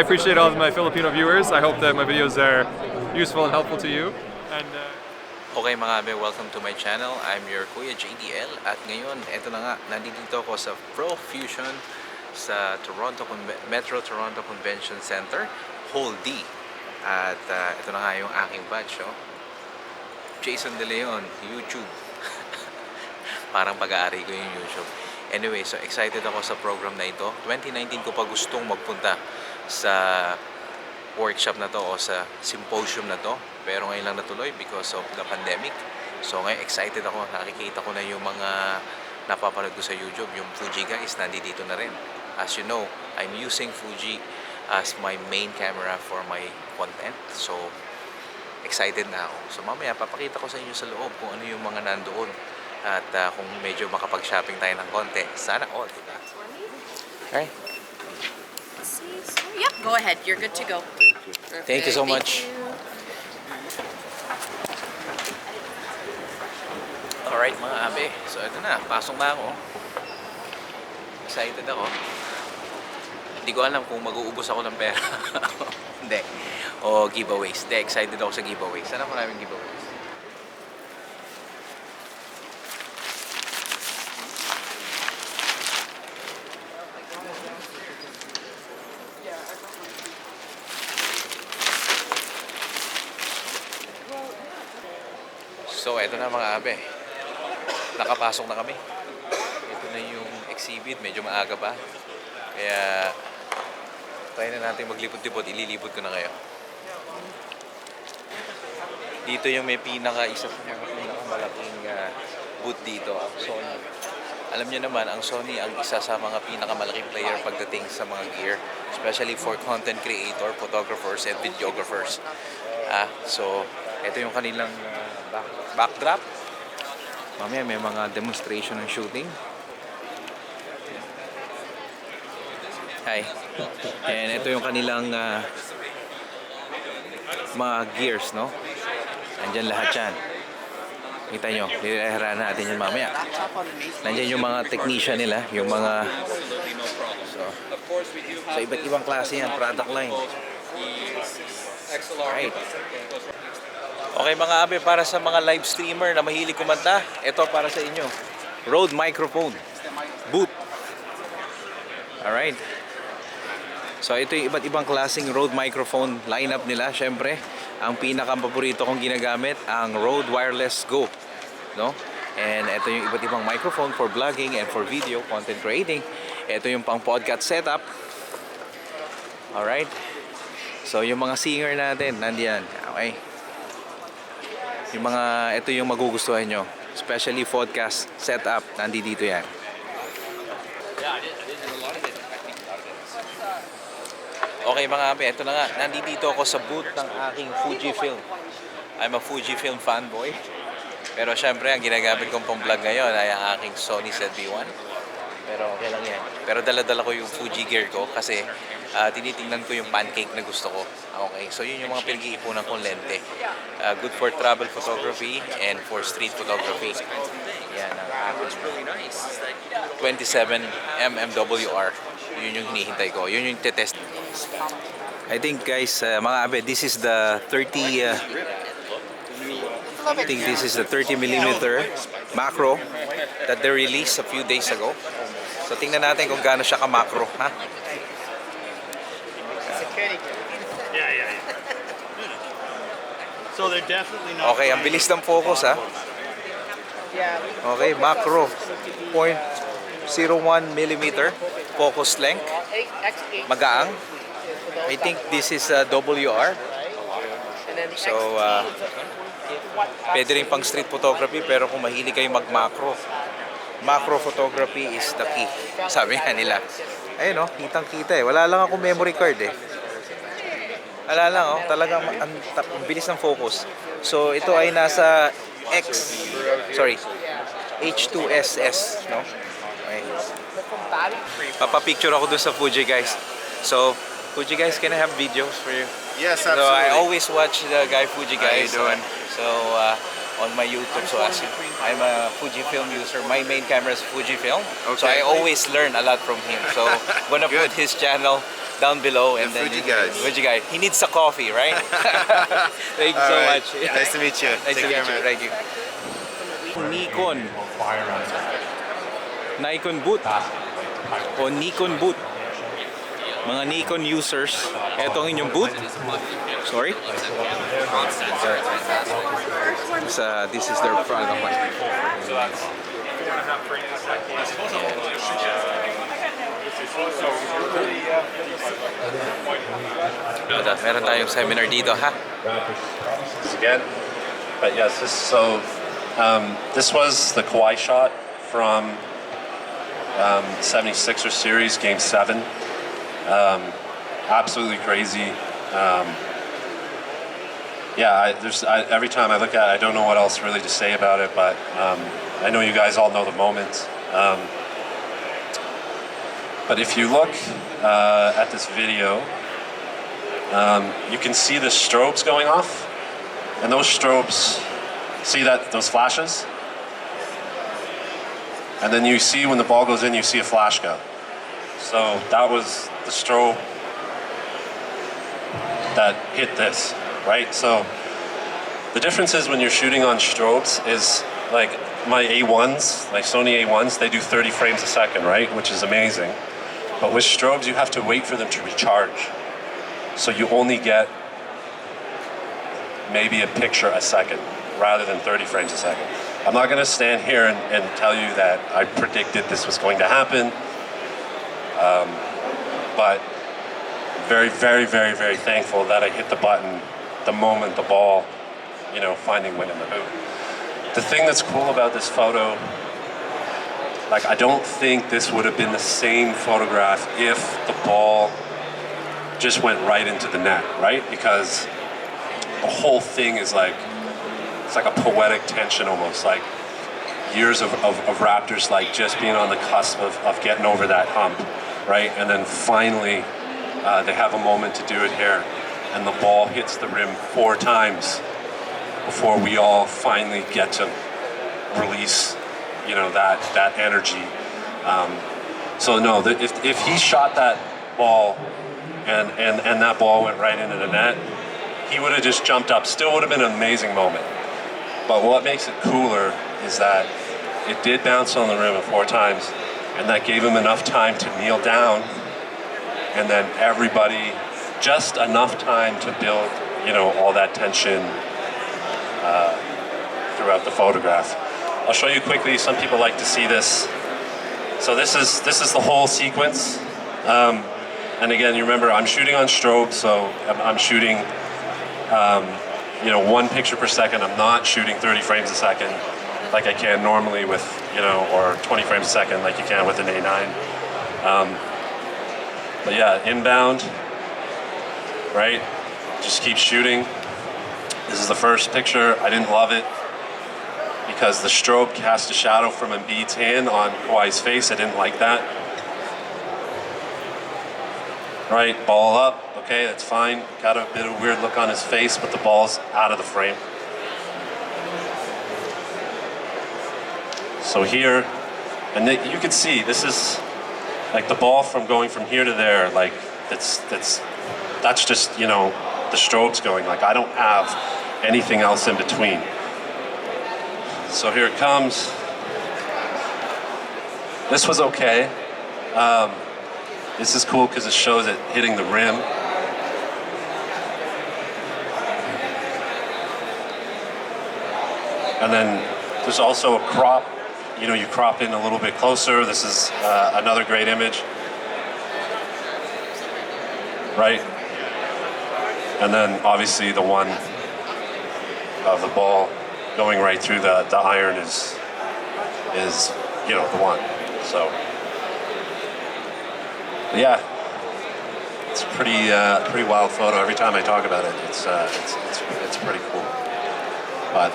I appreciate all of my Filipino viewers. I hope that my videos are useful and helpful to you. And Okay mga abe, welcome to my channel. I'm your Kuya JDL at ngayon, eto na nga, nandito ako sa ProFusion sa Metro Toronto Convention Center, Hall D. At ito na nga yung aking badge, oh. Jason De Leon, YouTube. Parang pag-aari ko yung YouTube. Anyway, so excited ako sa program na ito. 2019 ko pa gustong magpunta sa workshop na to o sa symposium na to, pero ngayon lang natuloy because of the pandemic. So ngayon excited ako, nakikita ko na yung mga napapanood ko sa YouTube. Yung Fuji guys nandito na rin. As you know, I'm using Fuji as my main camera for my content, so excited na ako. So mamaya papakita ko sa inyo sa loob kung ano yung mga nandoon at kung medyo makapag-shopping tayo ng konti, sana all, diba? Alright. Yep, go ahead. You're good to go. Perfect. Thank you so much. Alright mga abe, so ito na, pasok na ako. Excited ako. Hindi ko alam kung mag-uubos ako ng pera. Hindi. O giveaways. Hindi, excited ako sa giveaways. Sana maraming giveaways. So, eto na mga abe. Nakapasok na kami. Ito na yung exhibit. Medyo maaga pa. Kaya, try na natin maglipot-lipot. Ililipot ko na kayo. Dito yung may isa sa mga pinakamalaking booth dito, ang Sony. Alam niyo naman, ang Sony ang isa sa mga pinakamalaking player pagdating sa mga gear. Especially for content creator, photographers, and videographers. So, ito yung kanilang backdrop. Mamaya may mga demonstration ng shooting. Hi. And ito yung kanilang mga gears, no? Nandyan lahat yan. Kita nyo, nilahirahan natin yun mamaya. Nandyan yung mga technician nila, yung mga so iba't ibang klase yan, product line. Right. Okay mga abe, para sa mga live streamer na mahilig kumanta, ito para sa inyo. Rode microphone boot. Alright. So ito yung iba't ibang klaseng Rode microphone lineup nila. Syempre, ang pinaka-paborito kong ginagamit, ang Rode Wireless Go, no? And ito yung iba't ibang microphone for vlogging and for video content creating. Ito yung pang podcast setup. Alright. So yung mga singer natin, nandiyan. Okay. Yung mga, ito yung magugustuhan nyo. Especially podcast setup, nandito yan. Okay mga abe, ito na nga. Nandito ako sa booth ng aking Fujifilm. I'm a Fujifilm fanboy. Pero syempre, ang ginagamit kong pang vlog ngayon ay ang aking Sony ZV-1. Pero okay lang yan. Pero dala-dala ko yung Fuji gear ko kasi tinitingnan ko yung pancake na gusto ko. Okay, so yun yung mga pinag-iipunan kong lente. Good for travel photography and for street photography. Yan ang aking 27 mmWR. Yun yung hinihintay ko. Yun yung tetest. I think guys, mga abe, this is the 30 I think this is the 30mm macro that they released a few days ago. So tingnan natin kung gaano siya ka-macro, ha? so they're definitely not. Okay, ang bilis ng focus, ha? Okay, macro 0.01mm focus length. Magaang. I think this is WR. So, pwede rin pang street photography, pero kung mahilig kayo mag-macro, macro photography is the key. Sabi nga nila. Ayun, oh, kitang-kita eh. Wala lang ako memory card eh. Wala lang, oh. Talagang ang bilis ng focus. So, ito ay nasa H2SS, no? Okay. Papapicture ako dun sa Fuji guys. So, Fuji guys, can I have videos for you? Yes, So absolutely. I always watch the guy Fuji guys. How you doing? So on my YouTube, so as I'm a Fujifilm user. My main camera is Fujifilm. So Okay. I always learn a lot from him. So I'm gonna put his channel down below. And then Fuji guys. Fuji guy. He needs a coffee, right? Thank you so Alright. much. Nice to meet you. Nice to Take meet care, you. man. Thank you. Nikon boot o Nikon boot. Mga Nikon users, eto ang inyong boot. Sorry. So, this is their front. So that's 4.5 frames a second. Meron tayong seminar dito, ha? Again, but yes, this was the Kawhi shot from 76er series, Game 7. Absolutely crazy. Every time I look at it, I don't know what else really to say about it, but I know you guys all know the moment. But if you look at this video, you can see the strobes going off, and those strobes, see those flashes? And then you see when the ball goes in, you see a flash go. So that was the strobe that hit this, right? So the difference is when you're shooting on strobes is like my A1s, like Sony A1s, they do 30 frames a second, right? Which is amazing. But with strobes, you have to wait for them to recharge. So you only get maybe a picture a second rather than 30 frames a second. I'm not gonna stand here and tell you that I predicted this was going to happen. But very, very, very, very thankful that I hit the button the moment the ball, finally went in the hoop. The thing that's cool about this photo, like I don't think this would have been the same photograph if the ball just went right into the net, right? Because the whole thing is like, it's like a poetic tension almost, like years of Raptors like just being on the cusp of getting over that hump, right? And then finally they have a moment to do it here, and the ball hits the rim 4 times before we all finally get to release, that energy. So no, if he shot that ball and that ball went right into the net, he would have just jumped up. Still would have been an amazing moment. But what makes it cooler is that it did bounce on the rim 4 times, and that gave him enough time to kneel down, and then everybody, just enough time to build, all that tension throughout the photograph. I'll show you quickly. Some people like to see this. So this is the whole sequence. And again, you remember I'm shooting on strobe, so I'm shooting 1 picture per second. I'm not shooting 30 frames a second like I can normally with, or 20 frames a second like you can with an A9. But yeah, inbound, right? Just keep shooting. This is the first picture. I didn't love it because the strobe cast a shadow from Embiid's hand on Kawhi's face. I didn't like that. Right, ball up, okay, that's fine. Got a bit of weird look on his face, but the ball's out of the frame. So here, and you can see, this is like the ball from going from here to there, like that's just, the strobes going. Like I don't have anything else in between. So here it comes. This was okay. This is cool because it shows it hitting the rim. And then there's also a crop. You crop in a little bit closer. This is another great image. Right? And then obviously the one of the ball going right through the iron is the one. So yeah, it's a pretty wild photo. Every time I talk about it, it's pretty cool. But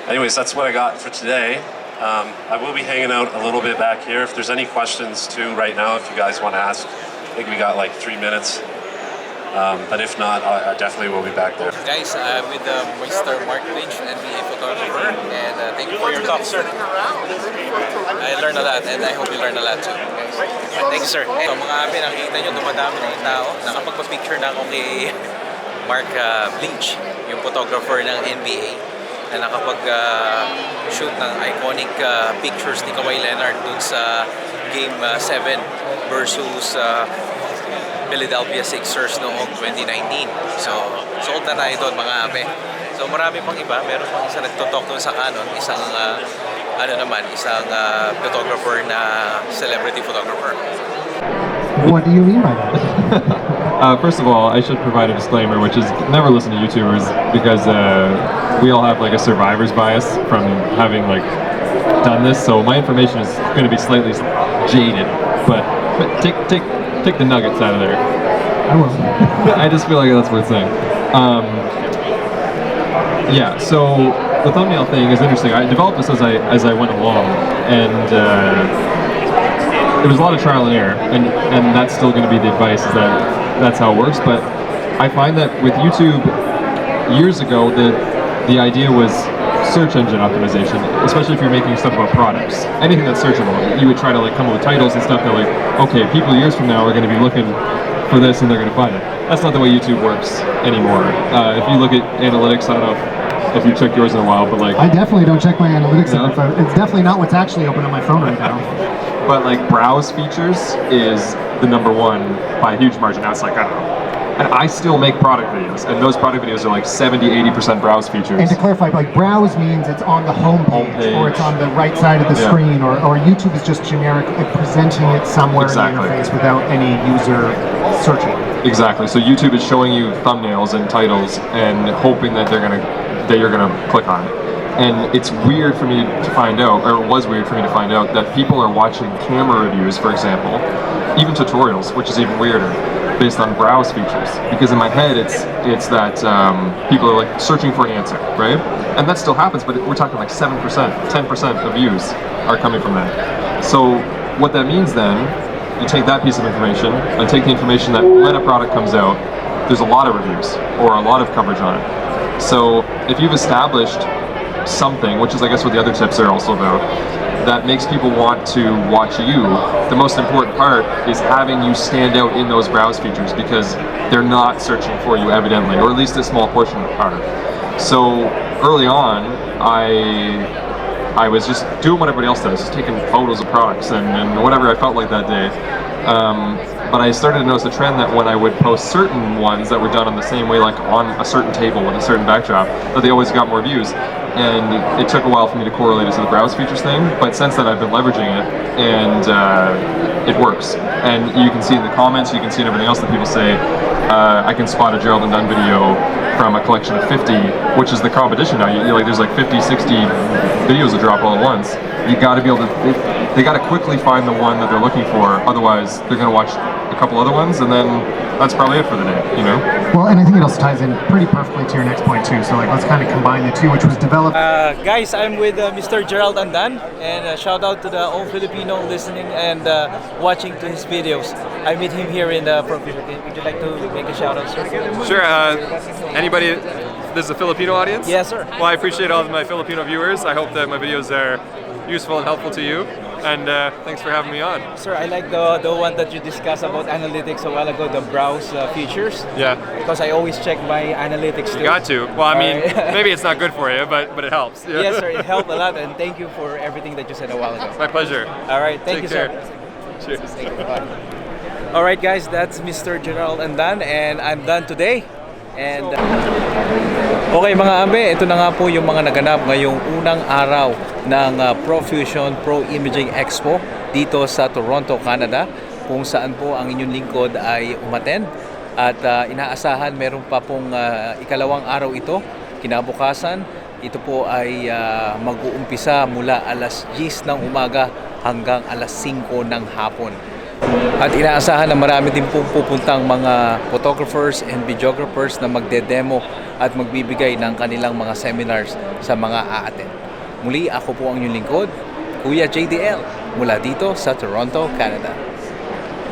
anyways, that's what I got for today. I will be hanging out a little bit back here. If there's any questions too right now, if you guys want to ask, I think we got like 3 minutes. But if not, I definitely will be back there. Guys, with Mr. Mark Lynch, NBA photographer, and thank you for your talk, sir. I learned a lot, and I hope you learned a lot too. Thank you, sir. So, mga abi, nakikita nyo dumadami na yung tao. Nakapagpa-picture na ako kay Mark Lynch, yung photographer ng NBA, na nakapag-shoot ng iconic pictures ni Kawhi Leonard dun sa Game 7 versus Philadelphia Sixers noong 2019. So, sold na tayo doon mga ape. So, marami pang iba. Meron pang isa nagtotalk doon sa Canon. Isang, isang photographer na celebrity photographer. What do you mean by that? First of all, I should provide a disclaimer, which is never listen to YouTubers because we all have like a survivor's bias from having like done this. So my information is going to be slightly jaded, but take the nuggets out of there. I will. I just feel like that's worth saying. Yeah, so the thumbnail thing is interesting. I developed this as I went along, and it was a lot of trial and error, and that's still going to be the advice, is that's how it works. But I find that with YouTube, years ago, the idea was search engine optimization, especially if you're making stuff about products. Anything that's searchable, you would try to like come up with titles and stuff that like, okay, people years from now are going to be looking for this and they're going to find it. That's not the way YouTube works anymore. If you look at analytics, I don't know if you checked yours in a while, but like... I definitely don't check my analytics. No? It's definitely not what's actually open on my phone right now. But like browse features is the #1 by a huge margin. Now it's like, I don't know. And I still make product videos, and those product videos are like 70-80% browse features. And to clarify, like browse means it's on the home page, or it's on the right side of the screen, or YouTube is just generic, like presenting it somewhere in the interface without any user searching. Exactly. So YouTube is showing you thumbnails and titles and hoping that you're gonna click on it. And it's weird for me to find out, or it was weird for me to find out, that people are watching camera reviews, for example, even tutorials, which is even weirder, based on browse features. Because in my head, it's that people are like searching for an answer, right? And that still happens, but we're talking like 7%, 10% of views are coming from that. So what that means then, you take that piece of information and take the information that when a product comes out, there's a lot of reviews or a lot of coverage on it. So if you've established something, which is I guess what the other tips are also about, that makes people want to watch you, the most important part is having you stand out in those browse features, because they're not searching for you evidently, or at least a small portion are. So early on, I was just doing what everybody else does, just taking photos of products and whatever I felt like that day. But I started to notice a trend that when I would post certain ones that were done on the same way, like on a certain table with a certain backdrop, that they always got more views. And it took a while for me to correlate it to the browse features thing, but since then I've been leveraging it, and it works. And you can see in the comments, you can see in everything else that people say, I can spot a Gerald and Dunn video from a collection of 50, which is the competition now. Like there's like 50, 60 videos that drop all at once. You got to be able to, they got to quickly find the one that they're looking for, otherwise they're going to watch a couple other ones, and then that's probably it for the day, you know? Well, and I think it also ties in pretty perfectly to your next point too, so like let's kind of combine the two, which was developed. Guys, I'm with Mr. Gerald Andan, and shout out to the all Filipino listening and watching to his videos. I meet him here in ProFusion. Would you like to make a shout out, sir? Sure. Anybody, this is a Filipino audience? Yes, sir. Well, I appreciate all of my Filipino viewers. I hope that my videos are useful and helpful to you. And thanks for having me on. Sir, I like the one that you discussed about analytics a while ago, the browse features. Yeah. Because I always check my analytics too. You got to. Well, I mean, maybe it's not good for you, but it helps. Yeah. Yes, sir. It helped a lot, and thank you for everything that you said a while ago. My pleasure. All right. Thank you, care. sir. Cheers. Thank you. Bye. All right, guys. That's Mr. Gerald Andan, and I'm done today. And okay mga ambe, ito na nga po yung mga naganap ngayong unang araw ng ProFusion Pro Imaging Expo dito sa Toronto, Canada, kung saan po ang inyong lingkod ay umattend, at inaasahan meron pa pong ikalawang araw ito. Kinabukasan, ito po ay mag-uumpisa mula alas 10 ng umaga hanggang alas 5 ng hapon. At inaasahan na marami din pong pupuntang mga photographers and videographers na magde-demo at magbibigay ng kanilang mga seminars sa mga a-attend. Muli, ako po ang inyong lingkod, Kuya JDL, mula dito sa Toronto, Canada.